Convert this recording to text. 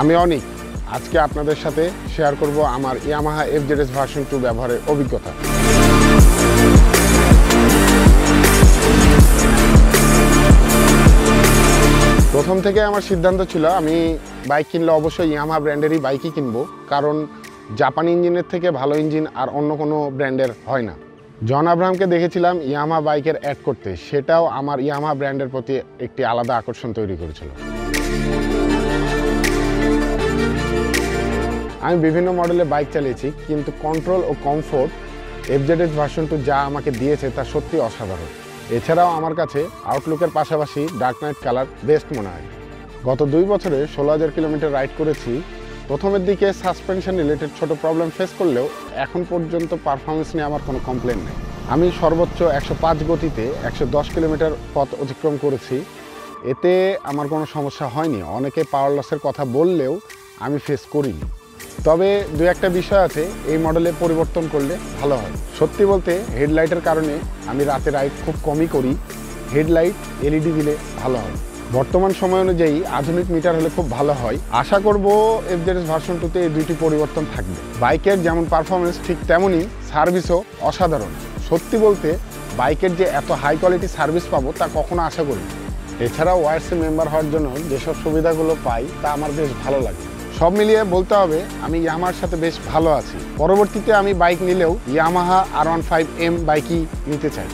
আমি অনিক। আজকে আপনাদের সাথে শেয়ার করব আমার ইয়ামাহা FZS ভার্সন 2 ব্যবহারের অভিজ্ঞতা। প্রথম থেকে আমার সিদ্ধান্ত ছিল আমি বাইক কিনলে অবশ্যই ইয়ামাহা ব্র্যান্ডেরই বাইকই কিনবো, কারণ জাপানি ইঞ্জিনের থেকে ভালো ইঞ্জিন আর অন্য কোনো ব্র্যান্ডের হয় না। জন আব্রাহামকে দেখেছিলাম ইয়ামাহা বাইকের অ্যাড করতে, সেটাও আমার ইয়ামাহা ব্র্যান্ডের প্রতি একটি আলাদা আকর্ষণ তৈরি করেছিল। আমি বিভিন্ন মডেলে বাইক চালিয়েছি, কিন্তু কন্ট্রোল ও কমফোর্ট FZS ভার্সন 2 যা আমাকে দিয়েছে তা সত্যি অসাধারণ। এছাড়াও আমার কাছে আউটলুকের পাশাপাশি ডার্ক নাইট কালার বেস্ট মনে হয়। গত 2 বছরে 16,000 কিলোমিটার রাইড করেছি। প্রথমের দিকে সাসপেনশন রিলেটেড ছোট প্রবলেম ফেস করলেও এখন পর্যন্ত পারফরমেন্স নিয়ে আমার কোনো কমপ্লেন নেই। আমি সর্বোচ্চ 105 গতিতে 110 কিলোমিটার পথ অতিক্রম করেছি, এতে আমার কোনো সমস্যা হয়নি। অনেকে পাওয়ার লসের কথা বললেও আমি ফেস করিনি। তবে দু একটা বিষয় আছে, এই মডেলে পরিবর্তন করলে ভালো হয়। সত্যি বলতে হেডলাইটের কারণে আমি রাতে রাইড খুব কমই করি। হেডলাইট LED দিলে ভালো হয়। বর্তমান সময় অনুযায়ী আধুনিক মিটার হলে খুব ভালো হয়। আশা করব FZS ভার্সন 2তে এই দুইটি পরিবর্তন থাকবে। বাইকের যেমন পারফরমেন্স ঠিক তেমনই সার্ভিসও অসাধারণ। সত্যি বলতে বাইকের যে এত হাই কোয়ালিটি সার্ভিস পাবো তা কখনো আশা করিনি। এছাড়াও ওয়াইসি মেম্বার হওয়ার জন্য যেসব সুবিধাগুলো পাই তা আমার বেশ ভালো লাগে। সব মিলিয়ে বলতে হবে আমি ইয়ামাহার সাথে বেশ ভালো আছি। পরবর্তীতে আমি বাইক নিলেও ইয়ামাহা R15M বাইকই নিতে চাই।